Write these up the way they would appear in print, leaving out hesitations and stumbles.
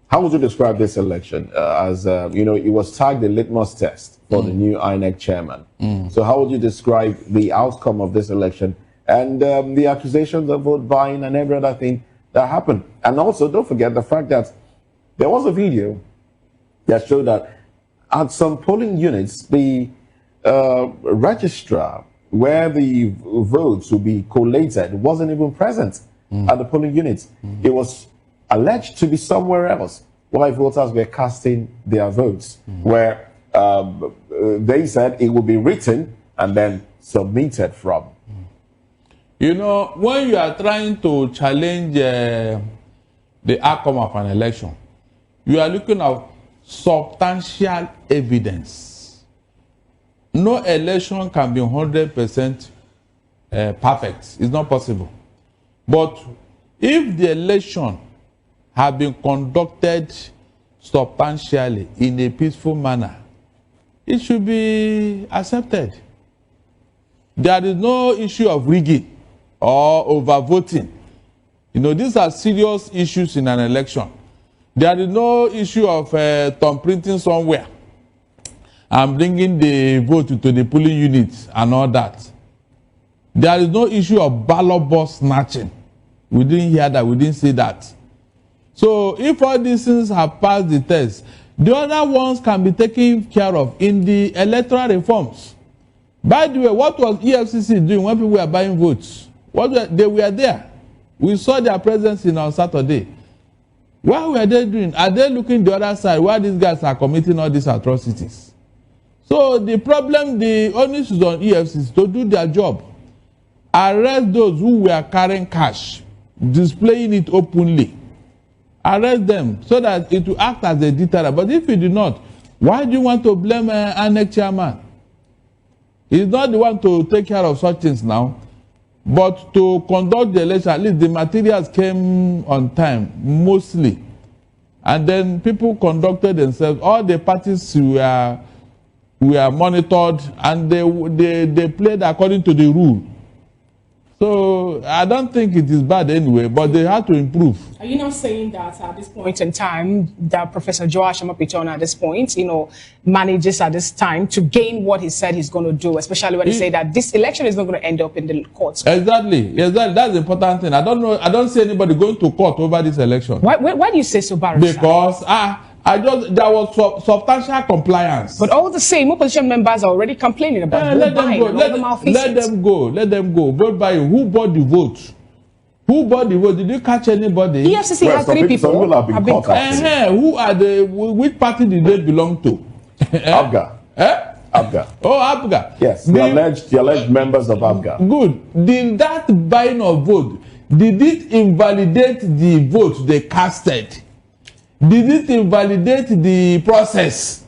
How would you describe this election? As you know, it was tagged a litmus test for the new INEC chairman. So how would you describe the outcome of this election and the accusations of vote buying and every other thing that happened? And also, don't forget the fact that there was a video that showed that at some polling units, the registrar where the votes will be collated wasn't even present at the polling units. It was alleged to be somewhere else while voters were casting their votes, where they said it would be written and then submitted from. You know, when you are trying to challenge the outcome of an election, you are looking at substantial evidence. No election can be 100% perfect. It's not possible. But if the election have been conducted substantially in a peaceful manner, it should be accepted. There is no issue of rigging or overvoting. You know, these are serious issues in an election. There is no issue of thumb printing somewhere and bringing the vote to the polling units and all that. There is no issue of ballot box snatching. We didn't hear that. We didn't see that. So if all these things have passed the test, the other ones can be taken care of in the electoral reforms. By the way, what was EFCC doing when people were buying votes? They were there. We saw their presence on Saturday. What were they doing? Are they looking the other side where these guys are committing all these atrocities? So the problem, the onus is on EFCC to do their job. Arrest those who were carrying cash, displaying it openly. Arrest them so that it will act as a deterrent. But if you do not, why do you want to blame INEC chairman? He's not the one to take care of such things now. But to conduct the election, at least the materials came on time, mostly. And then people conducted themselves. All the parties were monitored, and they played according to the rule. So I don't think it is bad anyway, but they had to improve. Are you not saying that at this point in time, that Professor Joash Amapichona at this point, you know, manages at this time to gain what he said he's going to do, especially when he said that this election is not going to end up in the courts? Exactly. That's the important thing. I don't see anybody going to court over this election. Why do you say so, Barry? Because there was substantial compliance. But all the same, opposition members are already complaining about vote buying. Let them go. Vote buying. Who bought the vote? Who bought the vote? Did you catch anybody? EFCC has three people. Some people have been caught. Who are which party did they belong to? Abga. Abga. Oh, Abga. Yes, the alleged members of Abga. Good. Did that buying of vote, did it invalidate the vote they casted? Did it invalidate the process?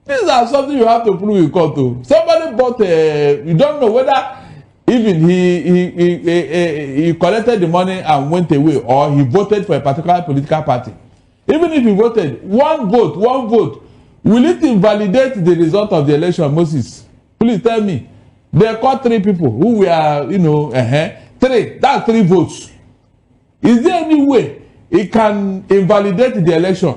These are something you have to prove in court to. Somebody bought you don't know whether even he collected the money and went away, or he voted for a particular political party. Even if he voted one vote, will it invalidate the result of the election, Moses? Please tell me. They caught 3 people who were, 3. That's 3 votes. Is there any way it can invalidate the election?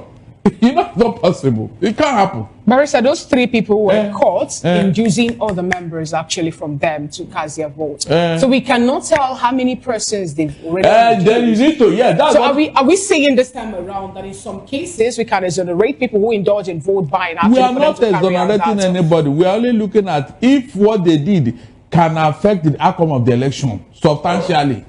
You know, it's not possible. It can't happen. Barrister, those 3 people were caught in using other members actually from them to cast their vote. So we cannot tell how many persons they've already then you need to, that's so are we saying this time around that in some cases we can exonerate people who indulge in vote buying? We are not exonerating anybody. We are only looking at if what they did can affect the outcome of the election substantially.